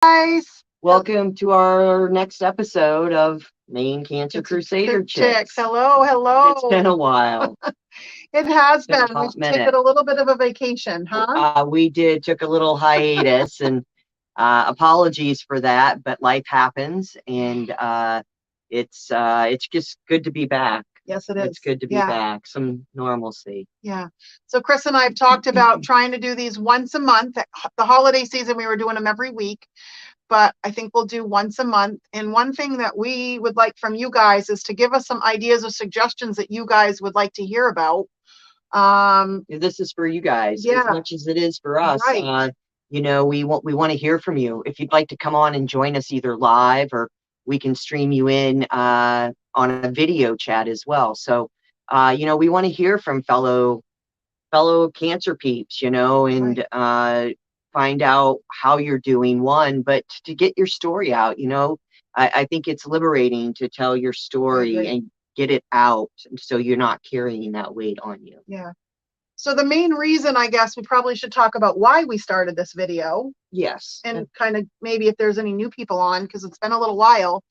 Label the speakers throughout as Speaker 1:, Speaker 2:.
Speaker 1: Guys.
Speaker 2: Welcome to our next episode of Maine Cancer Crusader Chicks.
Speaker 1: Hello, hello.
Speaker 2: It's been a while.
Speaker 1: It has been.
Speaker 2: a
Speaker 1: We
Speaker 2: hot
Speaker 1: took
Speaker 2: minute.
Speaker 1: a little bit of a vacation, huh?
Speaker 2: We took a little hiatus, and apologies for that, but life happens, and it's just good to be back.
Speaker 1: Yes, it is.
Speaker 2: It's good to be back. Some normalcy.
Speaker 1: Yeah. So Chris and I have talked about trying to do these once a month. The holiday season, we were doing them every week, but I think we'll do once a month. And one thing that we would like from you guys is to give us some ideas or suggestions that you guys would like to hear about.
Speaker 2: This is for you guys
Speaker 1: Yeah.
Speaker 2: as much as it is for us.
Speaker 1: Right.
Speaker 2: We want to hear from you. If you'd like to come on and join us either live, or we can stream you in on a video chat as well. So we want to hear from fellow cancer peeps, and find out how you're doing, but to get your story out. I think it's liberating to tell your story and get it out, so you're not carrying that weight on you.
Speaker 1: Yeah. So the main reason, I guess, we probably should talk about why we started this video.
Speaker 2: Yes.
Speaker 1: And kind of maybe if there's any new people on, because it's been a little while.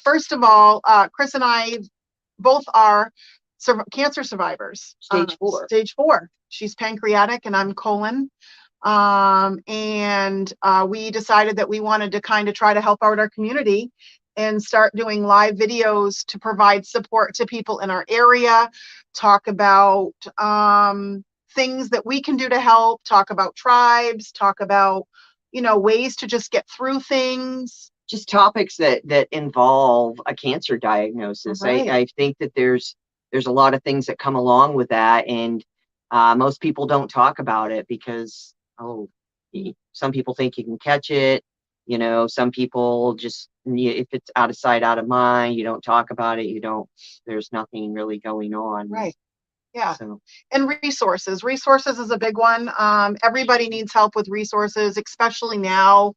Speaker 1: First of all, Chris and I both are cancer survivors.
Speaker 2: Stage 4.
Speaker 1: Stage 4. She's pancreatic and I'm colon. And we decided that we wanted to kind of try to help out our community and start doing live videos to provide support to people in our area, talk about things that we can do to help, talk about tribes, talk about, ways to just get through things.
Speaker 2: Just topics that involve a cancer diagnosis.
Speaker 1: Right.
Speaker 2: I think that there's a lot of things that come along with that, and most people don't talk about it because, some people think you can catch it. Some people just, if it's out of sight, out of mind, you don't talk about it. There's nothing really going on.
Speaker 1: Right. Yeah.
Speaker 2: So.
Speaker 1: And resources. Resources is a big one. Everybody needs help with resources, especially now.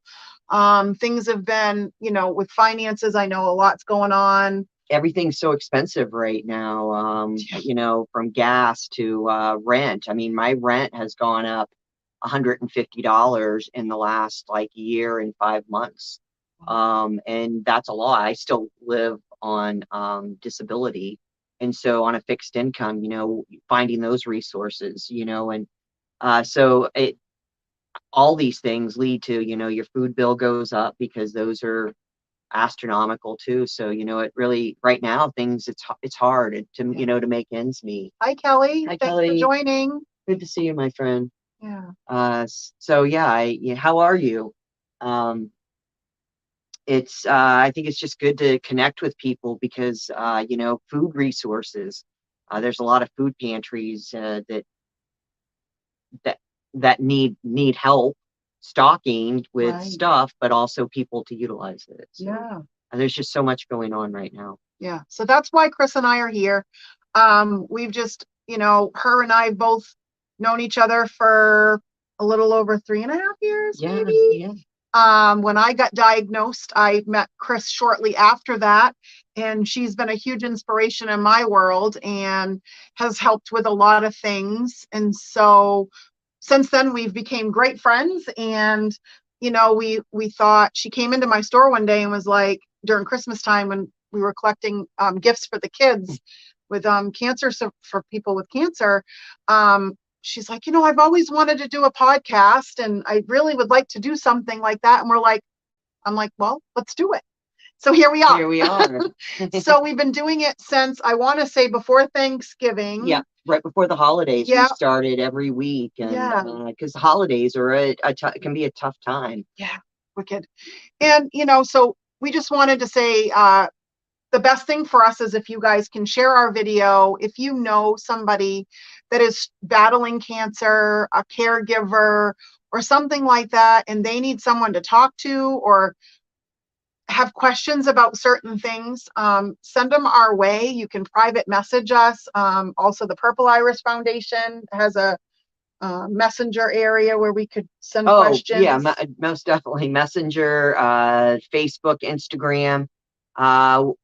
Speaker 1: Things have been, with finances, I know a lot's going on.
Speaker 2: Everything's so expensive right now, from gas to rent. I mean, my rent has gone up $150 in the last year and 5 months. And that's a lot. I still live on disability. And so on a fixed income, finding those resources, and so all these things lead to, your food bill goes up because those are astronomical too. So, it really, right now, it's hard to, to make ends meet.
Speaker 1: Hi, Kelly.
Speaker 2: Hi,
Speaker 1: Thanks
Speaker 2: Kelly.
Speaker 1: for joining.
Speaker 2: Good to see you, my friend.
Speaker 1: Yeah.
Speaker 2: So how are you? I think it's just good to connect with people because, food resources, there's a lot of food pantries that need help stocking with stuff, but also people to utilize it. So, and there's just so much going on right now.
Speaker 1: Yeah. So that's why Chris and I are here. We've just, her and I both known each other for a little over 3.5 years, maybe.
Speaker 2: Yeah.
Speaker 1: When I got diagnosed, I met Chris shortly after that, and she's been a huge inspiration in my world and has helped with a lot of things. And so since then we've become great friends. And, we thought, she came into my store one day and was like, during Christmas time when we were collecting gifts for the kids with cancer, so for people with cancer, she's like, I've always wanted to do a podcast and I really would like to do something like that. And I'm like, well, let's do it. So here we are.
Speaker 2: Here we are.
Speaker 1: So we've been doing it since, I want to say, before Thanksgiving.
Speaker 2: Yeah, right before the holidays. We started every week, and because the holidays are can be a tough time.
Speaker 1: Yeah, wicked. And so we just wanted to say, the best thing for us is if you guys can share our video. If you know somebody that is battling cancer, a caregiver, or something like that, and they need someone to talk to or have questions about certain things, send them our way. You can private message us. Also, the Purple Iris Foundation has a messenger area where we could send questions.
Speaker 2: Yeah, most definitely. Messenger, Facebook, Instagram.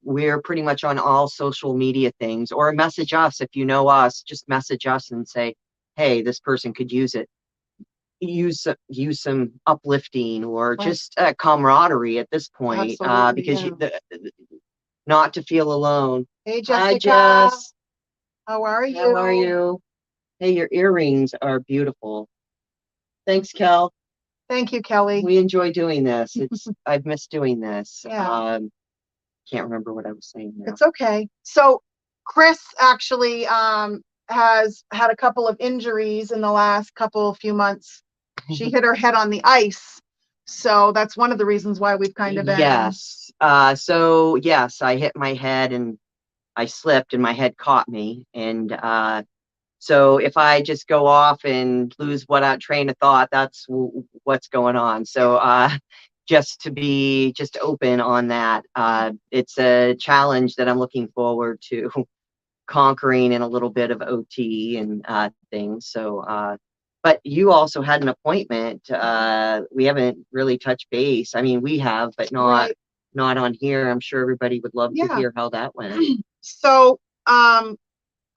Speaker 2: We're pretty much on all social media things. Or message us if you know us. Just message us and say, hey, this person could use it. use some uplifting or
Speaker 1: Right.
Speaker 2: just camaraderie at this point,
Speaker 1: Absolutely,
Speaker 2: because
Speaker 1: yeah.
Speaker 2: not to feel alone.
Speaker 1: Hey,
Speaker 2: Hi,
Speaker 1: Jessica.
Speaker 2: Jess.
Speaker 1: How are
Speaker 2: How are
Speaker 1: you?
Speaker 2: you? Hey, your earrings are beautiful. Thanks, Kel.
Speaker 1: Thank you, Kelly.
Speaker 2: We enjoy doing this. I've missed doing this.
Speaker 1: Yeah,
Speaker 2: Can't remember what I was saying now.
Speaker 1: it's okay. So Chris actually has had a couple of injuries in the last few months. She hit her head on the ice. So that's one of the reasons why we've kind of been.
Speaker 2: Yes. So yes, I hit my head and I slipped and my head caught me. And so if I just go off and lose what train of thought, that's what's going on. So just to be just open on that, it's a challenge that I'm looking forward to conquering in a little bit of OT and things. So, but you also had an appointment. We haven't really touched base. I mean, we have, but
Speaker 1: Right.
Speaker 2: not on here. I'm sure everybody would love to
Speaker 1: Yeah.
Speaker 2: hear how that went.
Speaker 1: So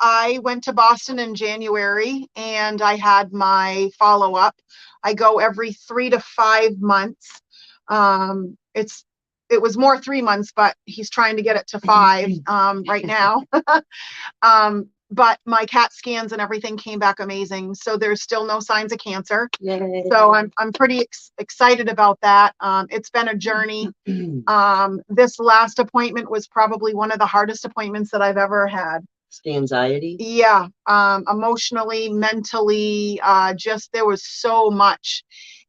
Speaker 1: I went to Boston in January and I had my follow-up. I go every 3 to 5 months. It was more 3 months, but he's trying to get it to 5 right now. But my CAT scans and everything came back amazing. So there's still no signs of cancer.
Speaker 2: Yay.
Speaker 1: So I'm pretty excited about that. It's been a journey. This last appointment was probably one of the hardest appointments that I've ever had.
Speaker 2: Anxiety?
Speaker 1: Yeah, emotionally, mentally, just there was so much.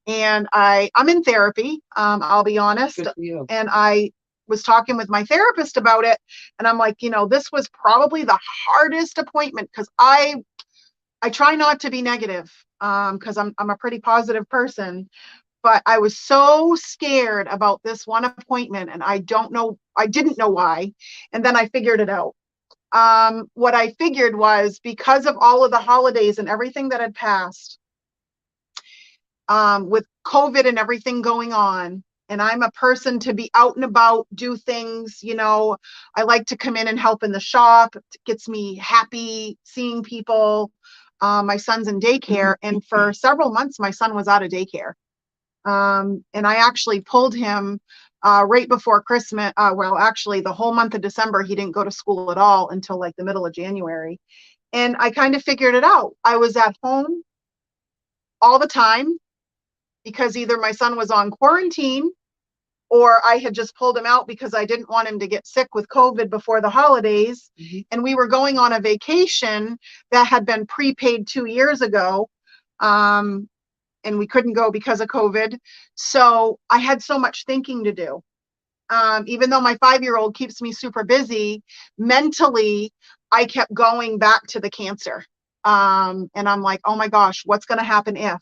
Speaker 1: And I'm in therapy, I'll be honest.
Speaker 2: Good for you.
Speaker 1: And I was talking with my therapist about it, and I'm like, this was probably the hardest appointment because I try not to be negative, because I'm a pretty positive person, but I was so scared about this one appointment, and I didn't know why, and then I figured it out. What I figured was because of all of the holidays and everything that had passed, with COVID and everything going on, and I'm a person to be out and about, do things, I like to come in and help in the shop. It gets me happy seeing people. My son's in daycare, and for several months, my son was out of daycare. And I actually pulled him right before Christmas. Well, actually, the whole month of December, he didn't go to school at all until like the middle of January. And I kind of figured it out. I was at home all the time because either my son was on quarantine or I had just pulled him out because I didn't want him to get sick with COVID before the holidays. Mm-hmm. And we were going on a vacation that had been prepaid 2 years ago. And we couldn't go because of COVID. So I had so much thinking to do. Even though my 5-year-old keeps me super busy, mentally, I kept going back to the cancer. And I'm like, oh my gosh, what's going to happen if?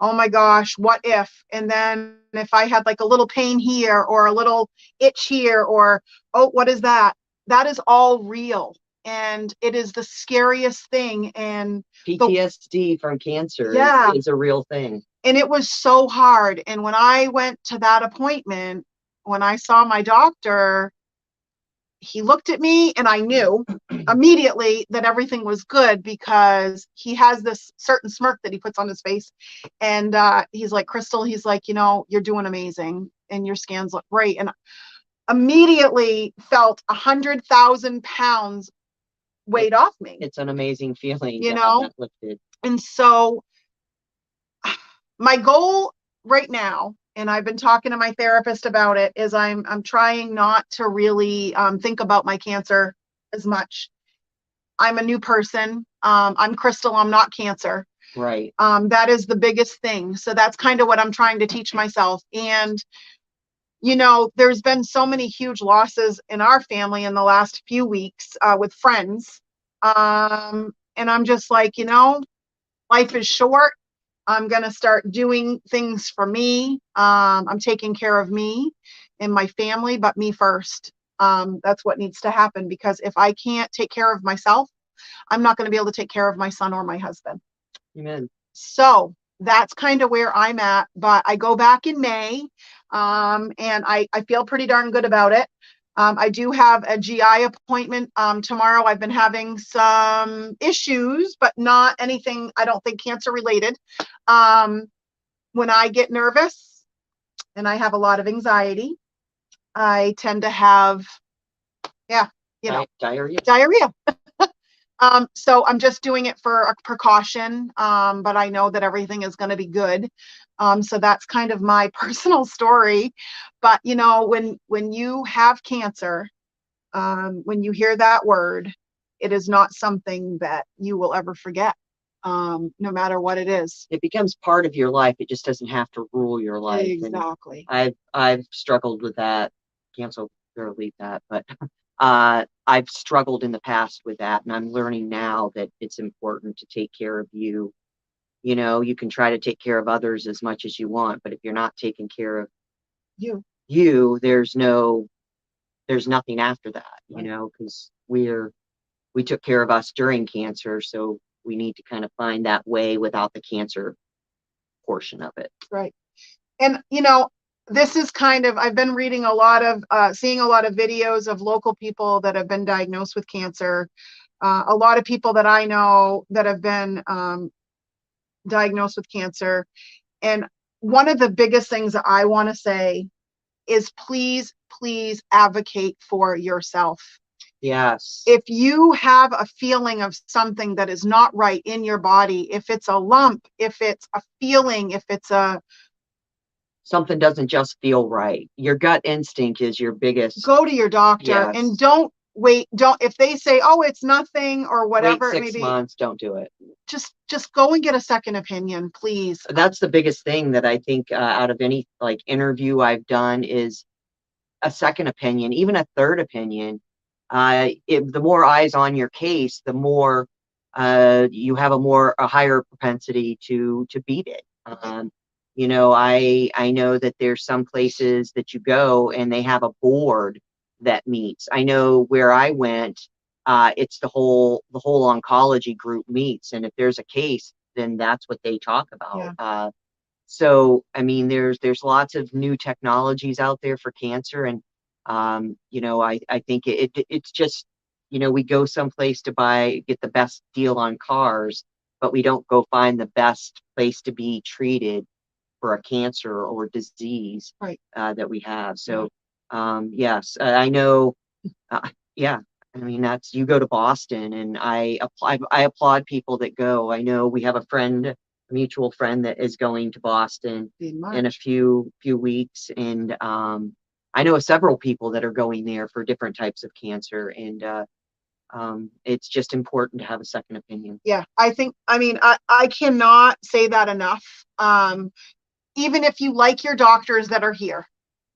Speaker 1: Oh my gosh, what if? And then if I had like a little pain here or a little itch here or, oh, what is that? That is all real. And it is the scariest thing. And
Speaker 2: PTSD from cancer is a real thing.
Speaker 1: And it was so hard. And when I went to that appointment, when I saw my doctor, he looked at me and I knew immediately that everything was good because he has this certain smirk that he puts on his face. And he's like, Crystal, he's like, you're doing amazing and your scans look great. And immediately felt 100,000 pounds weight off me.
Speaker 2: It's an amazing feeling to have that lifted.
Speaker 1: And so my goal right now, and I've been talking to my therapist about it, is I'm trying not to really think about my cancer as much. I'm a new person. I'm Crystal. I'm not cancer.
Speaker 2: Right.
Speaker 1: That is the biggest thing. So that's kind of what I'm trying to teach myself. And, there's been so many huge losses in our family in the last few weeks with friends. And I'm just like, life is short. I'm going to start doing things for me. I'm taking care of me and my family, but me first. That's what needs to happen, because if I can't take care of myself, I'm not going to be able to take care of my son or my husband.
Speaker 2: Amen.
Speaker 1: So that's kind of where I'm at, but I go back in May, and I feel pretty darn good about it. I do have a GI appointment tomorrow. I've been having some issues, but not anything, I don't think, cancer related. when I get nervous and I have a lot of anxiety, I tend to have, diarrhea. So I'm just doing it for a precaution, but I know that everything is going to be good. So that's kind of my personal story. But when you have cancer, when you hear that word, it is not something that you will ever forget, no matter what it is.
Speaker 2: It becomes part of your life. It just doesn't have to rule your life.
Speaker 1: Exactly.
Speaker 2: And I've struggled with that. Cancel or leave that, but I've struggled in the past with that, and I'm learning now that it's important to take care of you. You can try to take care of others as much as you want, but if you're not taking care of you, there's nothing after that, because we took care of us during cancer, so we need to kind of find that way without the cancer portion of it.
Speaker 1: Right. And this is I've been reading a lot of, seeing a lot of videos of local people that have been diagnosed with cancer. A lot of people that I know that have been diagnosed with cancer. And one of the biggest things that I want to say is please, please advocate for yourself.
Speaker 2: Yes.
Speaker 1: If you have a feeling of something that is not right in your body, if it's a lump, if it's a feeling, if it's
Speaker 2: something doesn't just feel right, your gut instinct is your biggest.
Speaker 1: Go to your doctor. Yes. And don't wait. If they say, oh, it's nothing or whatever,
Speaker 2: wait 6 months, don't do it.
Speaker 1: Just go and get a second opinion, please.
Speaker 2: That's the biggest thing that I think out of any interview I've done is a second opinion, even a third opinion. The more eyes on your case, the more you have a higher propensity to beat it. I know that there's some places that you go and they have a board that meets. I know where I went, it's the whole oncology group meets, and if there's a case, then that's what they talk about. Yeah. So I mean, there's lots of new technologies out there for cancer, and I think it's just we go someplace to get the best deal on cars, but we don't go find the best place to be treated for a cancer or disease, right, that we have. So yes, I know. Yeah, I mean, you go to Boston, and I applaud people that go. I know we have a mutual friend that is going to Boston in a few weeks, and I know of several people that are going there for different types of cancer, and it's just important to have a second opinion.
Speaker 1: Yeah, I cannot say that enough. Even if you like your doctors that are here,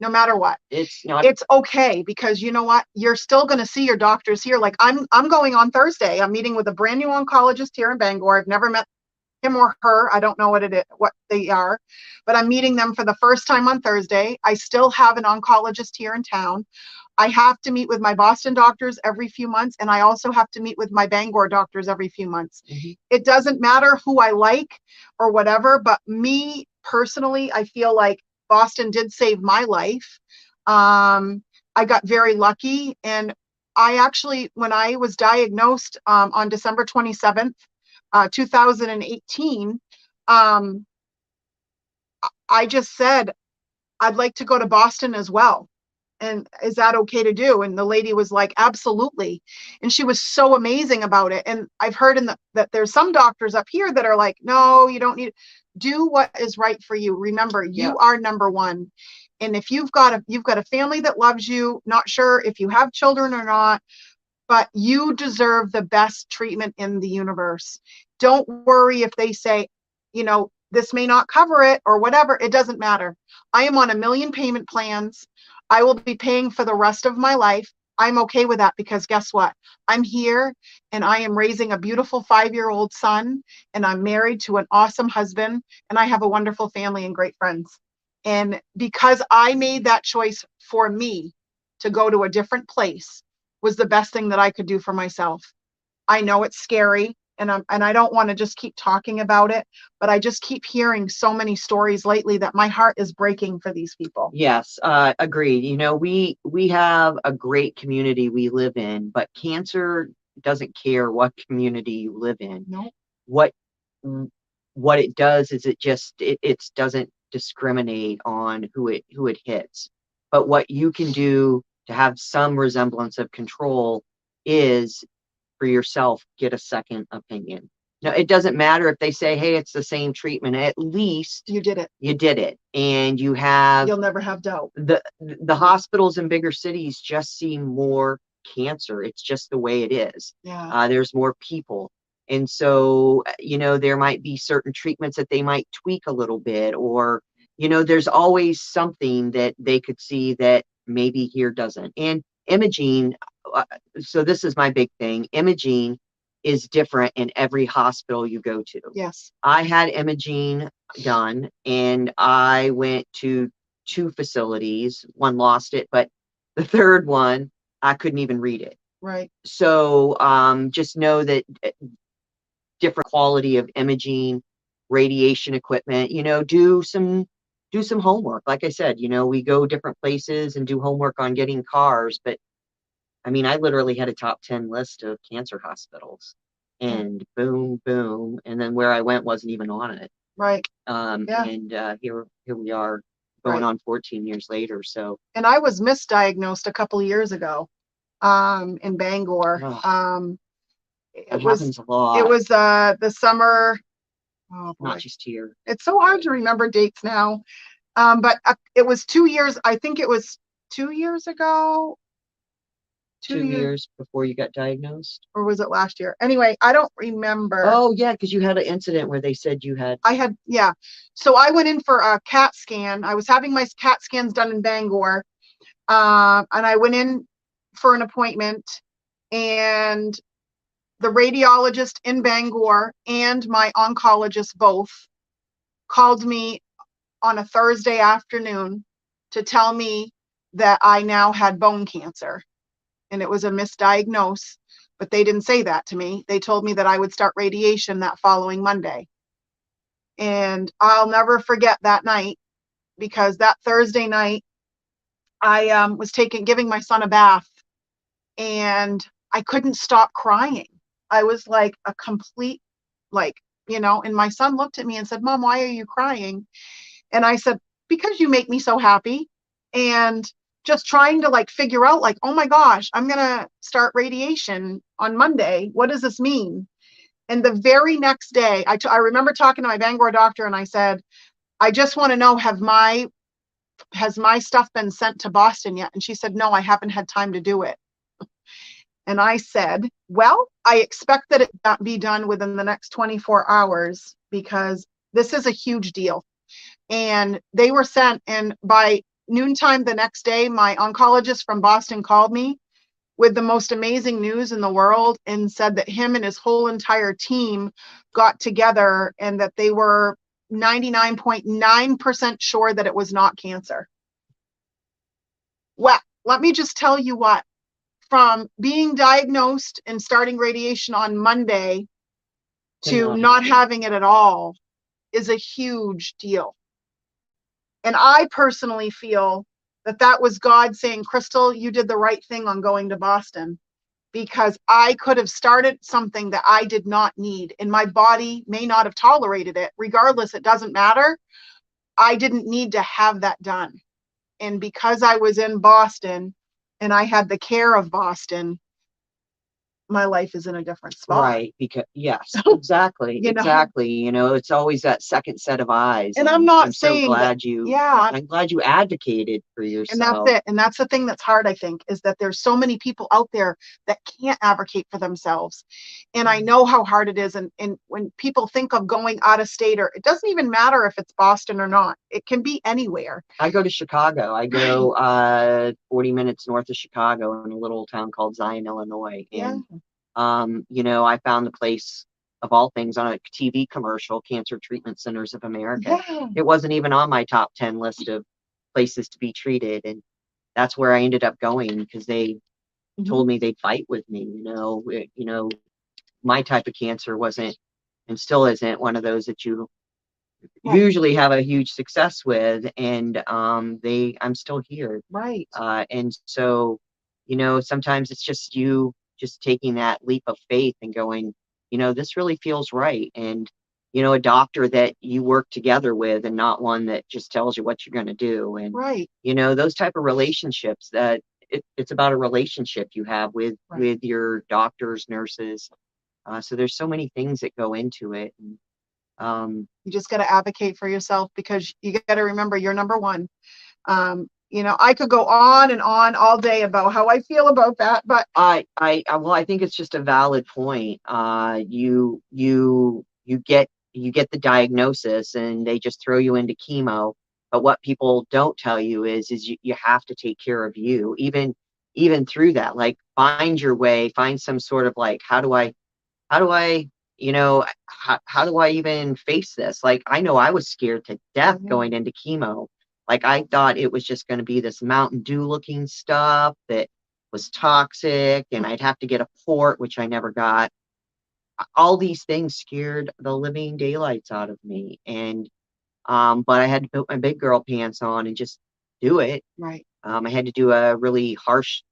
Speaker 1: no matter what, it's okay, because you know what, you're still going to see your doctors here. Like I'm going on Thursday. I'm meeting with a brand new oncologist here in Bangor. I've never met him or her. I don't know what they are, but I'm meeting them for the first time on Thursday. I still have an oncologist here in town. I have to meet with my Boston doctors every few months, and I also have to meet with my Bangor doctors every few months. Mm-hmm. It doesn't matter who I like or whatever, but me personally, I feel like Boston did save my life. I got very lucky, and I actually, when I was diagnosed on December 27th, 2018, I just said, I'd like to go to Boston as well. And is that okay to do? And the lady was like, absolutely. And she was so amazing about it. And I've heard that there's some doctors up here that are like, no, you don't need, do what is right for you. Remember, you are number one. And if you've got a family that loves you, not sure if you have children or not, but you deserve the best treatment in the universe. Don't worry if they say, this may not cover it or whatever. It doesn't matter. I am on 1 million payment plans. I will be paying for the rest of my life. I'm okay with that, because guess what? I'm here and I am raising a beautiful 5-year-old son, and I'm married to an awesome husband, and I have a wonderful family and great friends. And because I made that choice for me to go to a different place was the best thing that I could do for myself. I know it's scary, and I don't want to just keep talking about it, but I just keep hearing so many stories lately that my heart is breaking for these people.
Speaker 2: Yes, agreed. We have a great community we live in, but cancer doesn't care what community you live in.
Speaker 1: No.
Speaker 2: what it does is it doesn't discriminate on who it hits. But what you can do to have some resemblance of control is for yourself, get a second opinion. Now, it doesn't matter if they say, hey, it's the same treatment. At least
Speaker 1: You did it.
Speaker 2: you did it. And you have,
Speaker 1: You'll never have doubt.
Speaker 2: The hospitals in bigger cities just see more cancer. It's just the way it is.
Speaker 1: Yeah.
Speaker 2: There's more people. And so, there might be certain treatments that they might tweak a little bit, or, there's always something that they could see that maybe here doesn't. And imaging, so this is my big thing. Imaging is different in every hospital you go to.
Speaker 1: Yes.
Speaker 2: I had imaging done, and I went to 2 facilities. One lost it, but the third one, I couldn't even read it.
Speaker 1: Right.
Speaker 2: So just know that different quality of imaging, radiation equipment, do some homework. Like I said, we go different places and do homework on getting cars, but I mean, I literally had a top 10 list of cancer hospitals, and boom, boom. And then where I went wasn't even on it.
Speaker 1: Right.
Speaker 2: And here we are going on 14 years later. So,
Speaker 1: and I was misdiagnosed a couple of years ago, in Bangor.
Speaker 2: It happens a lot.
Speaker 1: It was the summer. Oh boy.
Speaker 2: Not just here.
Speaker 1: It's so hard to remember dates now. But it was 2 years. I think it was 2 years ago.
Speaker 2: 2 years before you got diagnosed?
Speaker 1: Or was it last year? Anyway, I don't remember.
Speaker 2: Oh, yeah, because you had an incident where they said you had.
Speaker 1: Yeah. So I went in for a CAT scan. I was having my CAT scans done in Bangor. And I went in for an appointment, and the radiologist in Bangor and my oncologist both called me on a Thursday afternoon to tell me that I now had bone cancer. And it was a misdiagnosis, but they didn't say that to me. They told me that I would start radiation that following Monday. And I'll never forget that night, because that Thursday night, I was giving my son a bath, and I couldn't stop crying. I was like a complete, and my son looked at me and said, Mom, why are you crying? And I said, because you make me so happy. And just trying to figure out, oh my gosh, I'm going to start radiation on Monday. What does this mean? And the very next day, I remember talking to my Bangor doctor, and I said, I just want to know, has my stuff been sent to Boston yet? And she said, no, I haven't had time to do it. And I said, well, I expect that it not be done within the next 24 hours, because this is a huge deal. And they were sent, and by noontime the next day, my oncologist from Boston called me with the most amazing news in the world, and said that him and his whole entire team got together, and that they were 99.9% sure that it was not cancer. Well, let me just tell you what, from being diagnosed and starting radiation on Monday to not having it at all is a huge deal. And I personally feel that that was God saying, Crystal, you did the right thing on going to Boston, because I could have started something that I did not need, and my body may not have tolerated it. Regardless, it doesn't matter. I didn't need to have that done. And because I was in Boston and I had the care of Boston, my life is in a different spot.
Speaker 2: Right. Because yes, exactly. Exactly. It's always that second set of eyes.
Speaker 1: And I'm not
Speaker 2: saying
Speaker 1: so glad
Speaker 2: I'm glad you advocated for yourself.
Speaker 1: And that's it. And that's the thing that's hard, I think, is that there's so many people out there that can't advocate for themselves. And I know how hard it is. And when people think of going out of state, or it doesn't even matter if it's Boston or not, it can be anywhere.
Speaker 2: I go to Chicago. I go 40 minutes north of Chicago in a little town called Zion, Illinois. And I found the place of all things on a TV commercial, Cancer Treatment Centers of America.
Speaker 1: Yeah.
Speaker 2: It wasn't even on my top 10 list of places to be treated. And that's where I ended up going, because they told me they'd fight with me. My type of cancer wasn't, and still isn't, one of those that you usually have a huge success with. And I'm still here.
Speaker 1: Right.
Speaker 2: And so, sometimes it's just you just taking that leap of faith and going, this really feels right. And, a doctor that you work together with, and not one that just tells you what you're going to do. And,
Speaker 1: Right.
Speaker 2: those type of relationships, that it's about a relationship you have with your doctors, nurses. So there's so many things that go into it. And,
Speaker 1: you just got to advocate for yourself, because you got to remember you're number one. I could go on and on all day about how I feel about that, but
Speaker 2: well, I think it's just a valid point. You get the diagnosis and they just throw you into chemo. But what people don't tell you is you have to take care of you, even through that. Like, find your way, find some sort of, like, how do I, how do I even face this? Like, I know I was scared to death going into chemo. Like, I thought it was just going to be this Mountain Dew looking stuff that was toxic, and I'd have to get a port, which I never got. All these things scared the living daylights out of me. And, but I had to put my big girl pants on and just do it.
Speaker 1: right.
Speaker 2: I had to do a really harsh,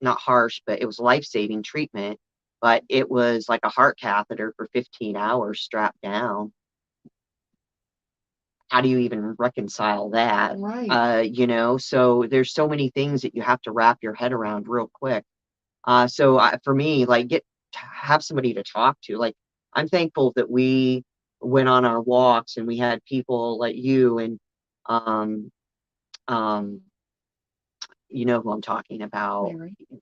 Speaker 2: not harsh, but it was life-saving treatment. But it was like a heart catheter for 15 hours strapped down. How do you even reconcile that?
Speaker 1: Right.
Speaker 2: So there's so many things that you have to wrap your head around real quick. For me, like, have somebody to talk to. Like, I'm thankful that we went on our walks and we had people like you and, um, um, you know who I'm talking about.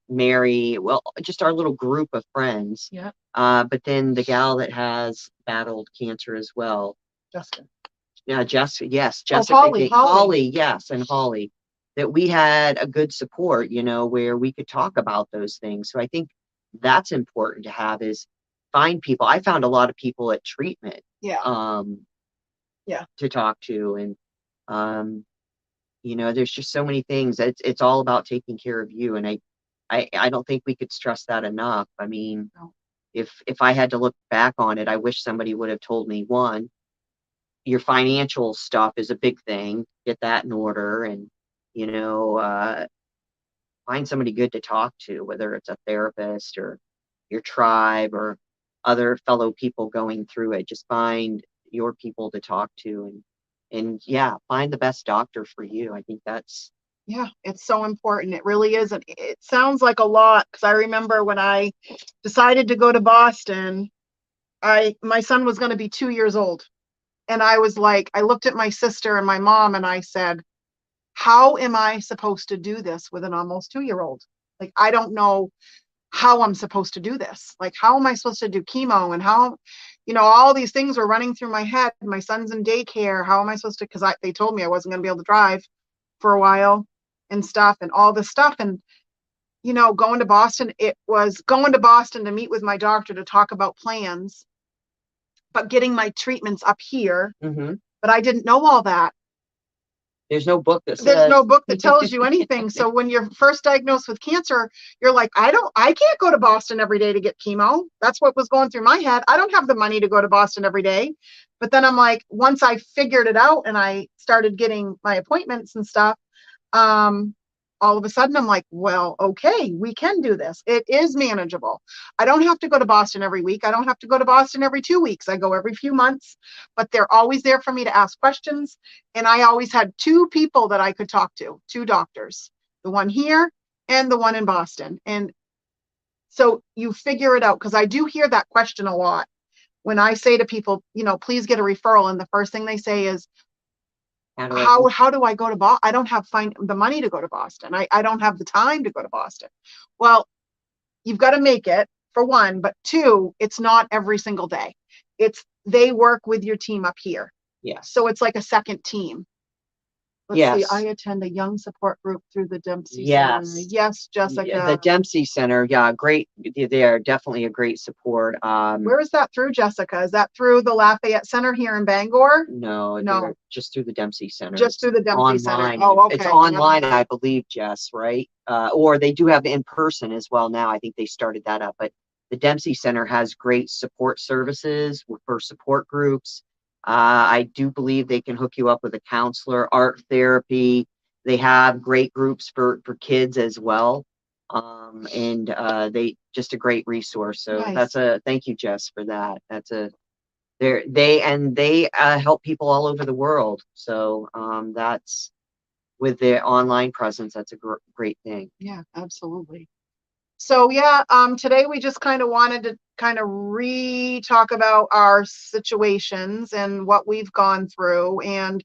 Speaker 2: Mary, well, just our little group of friends.
Speaker 1: Yeah.
Speaker 2: But then the gal that has battled cancer as well.
Speaker 1: Jessica.
Speaker 2: Yeah, yes,
Speaker 1: Oh,
Speaker 2: Jessica,
Speaker 1: Holly.
Speaker 2: yes, and Holly, that we had a good support, where we could talk about those things. So I think that's important to have, is find people. I found a lot of people at treatment,
Speaker 1: Yeah. Yeah.
Speaker 2: to talk to. And, there's just so many things. It's all about taking care of you. And I don't think we could stress that enough. I mean,
Speaker 1: No.
Speaker 2: if I had to look back on it, I wish somebody would have told me, one, your financial stuff is a big thing. Get that in order, and, you know, uh, find somebody good to talk to, whether it's a therapist or your tribe or other fellow people going through it. Just find your people to talk to, and yeah, find the best doctor for you. I think that's,
Speaker 1: Yeah, it's so important. It really is. And it sounds like a lot, because I remember when I decided to go to Boston, my son was going to be 2 years old. And I was like, I looked at my sister and my mom and I said, how am I supposed to do this with an almost 2-year-old? Like, I don't know how I'm supposed to do this. Like, how am I supposed to do chemo, and how, all these things were running through my head. My son's in daycare. How am I supposed to, because they told me I wasn't going to be able to drive for a while and stuff, and all this stuff. And, going to Boston, it was going to Boston to meet with my doctor to talk about plans, but getting my treatments up here.
Speaker 2: mm-hmm.
Speaker 1: But I didn't know all that.
Speaker 2: There's no book that
Speaker 1: There's
Speaker 2: says.
Speaker 1: no book that tells you anything. So when you're first diagnosed with cancer, you're like, I can't go to Boston every day to get chemo. That's what was going through my head. I don't have the money to go to Boston every day. But then I'm like, once I figured it out and I started getting my appointments and stuff, all of a sudden I'm like, well, okay, we can do this. It is manageable. I don't have to go to Boston every week. I don't have to go to Boston every 2 weeks. I go every few months, but they're always there for me to ask questions. And I always had 2 people that I could talk to, 2 doctors, the one here and the one in Boston. And so you figure it out, because I do hear that question a lot when I say to people, please get a referral. And the first thing they say is, how do I go to Boston? I don't have the money to go to Boston. I don't have the time to go to Boston. Well, you've got to make it, for one, but 2, it's not every single day. They work with your team up here.
Speaker 2: Yeah.
Speaker 1: So it's like a second team.
Speaker 2: Let's
Speaker 1: see, I attend a young support group through the Dempsey
Speaker 2: Yes.
Speaker 1: Center. Yes, Jessica.
Speaker 2: Yeah, the Dempsey Center, yeah, great. They are definitely a great support.
Speaker 1: Where is that through, Jessica? Is that through the Lafayette Center here in Bangor?
Speaker 2: No,
Speaker 1: No.
Speaker 2: Just through the Dempsey Center.
Speaker 1: Just through the Dempsey
Speaker 2: online.
Speaker 1: Center. Oh, okay.
Speaker 2: It's online, I believe, Jess, right? Or they do have in person as well now. I think they started that up. But the Dempsey Center has great support services for support groups. I do believe they can hook you up with a counselor, art therapy. They have great groups for kids as well. And they just a great resource. So
Speaker 1: nice.
Speaker 2: thank you, Jess, for that. They help people all over the world. So that's, with their online presence, that's a great thing.
Speaker 1: Yeah, absolutely. So yeah, today we just kind of wanted to kind of talk about our situations and what we've gone through. And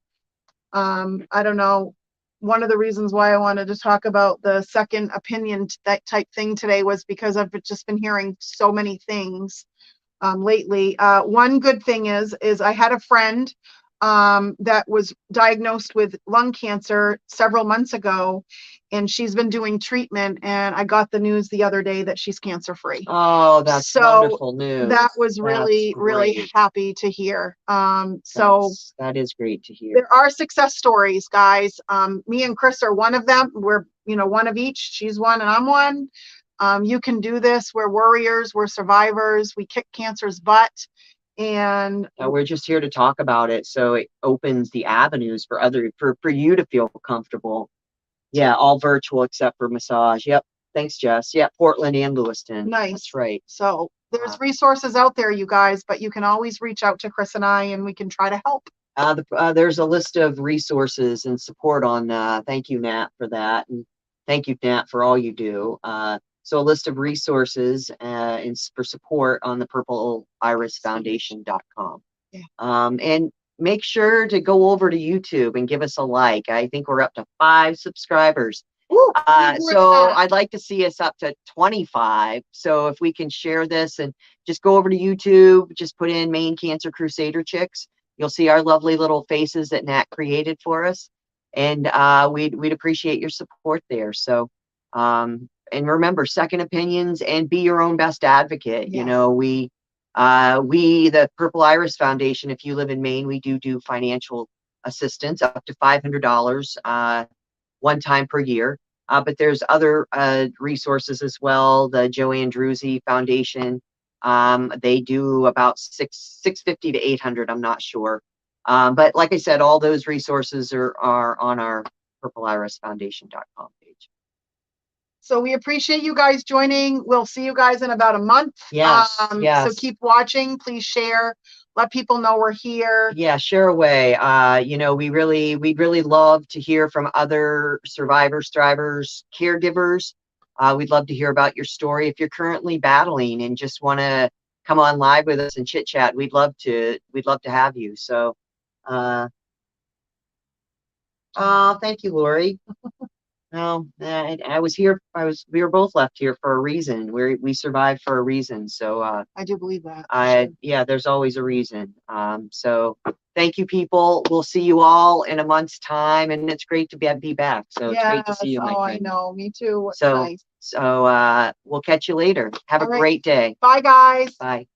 Speaker 1: I don't know, one of the reasons why I wanted to talk about the second opinion, that type thing today, was because I've just been hearing so many things lately. One good thing is I had a friend that was diagnosed with lung cancer several months ago, and she's been doing treatment. And I got the news the other day that she's cancer free.
Speaker 2: Oh, that's wonderful news.
Speaker 1: That was really, really happy to hear.
Speaker 2: That is great to hear.
Speaker 1: There are success stories, guys. Me and Chris are one of them. We're, one of each. She's one and I'm one. You can do this. We're warriors. We're survivors. We kick cancer's butt. And
Speaker 2: we're just here to talk about it, so it opens the avenues for for you to feel comfortable. Yeah, all virtual except for massage. Yep. Thanks, Jess. Yeah, Portland and Lewiston.
Speaker 1: Nice.
Speaker 2: That's right.
Speaker 1: So there's resources out there, you guys, but you can always reach out to Chris and I, and we can try to help.
Speaker 2: There's a list of resources and support on. Thank you, Nat, for that, and thank you, Nat, for all you do. So a list of resources for support on the purpleirisfoundation.com.
Speaker 1: Yeah.
Speaker 2: And make sure to go over to YouTube and give us a like. I think we're up to 5 subscribers.
Speaker 1: Ooh,
Speaker 2: so I'd like to see us up to 25. So if we can share this and just go over to YouTube, just put in Maine Cancer Crusader Chicks. You'll see our lovely little faces that Nat created for us. And we'd appreciate your support there. So, and remember, second opinions, and be your own best advocate.
Speaker 1: Yes.
Speaker 2: We, the Purple Iris Foundation, if you live in Maine, we do financial assistance up to $500 one time per year. But there's other resources as well. The Joanne Drewsy Foundation, they do about $650 to $800. I'm not sure. But like I said, all those resources are on our purpleirisfoundation.com page.
Speaker 1: So we appreciate you guys joining. We'll see you guys in about a month.
Speaker 2: Yes.
Speaker 1: So keep watching. Please share. Let people know we're here.
Speaker 2: Yeah, share away. We'd really love to hear from other survivors, thrivers, caregivers. We'd love to hear about your story. If you're currently battling and just want to come on live with us and chit chat, we'd love to have you. So, thank you, Lori. No, I was here. We were both left here for a reason. We survived for a reason. So
Speaker 1: I do believe that.
Speaker 2: Yeah, there's always a reason. So thank you, people. We'll see you all in a month's time, and it's great to be back. So it's great to see you, my friend.
Speaker 1: I know. Me too.
Speaker 2: So we'll catch you later. Have a great day.
Speaker 1: Bye, guys.
Speaker 2: Bye.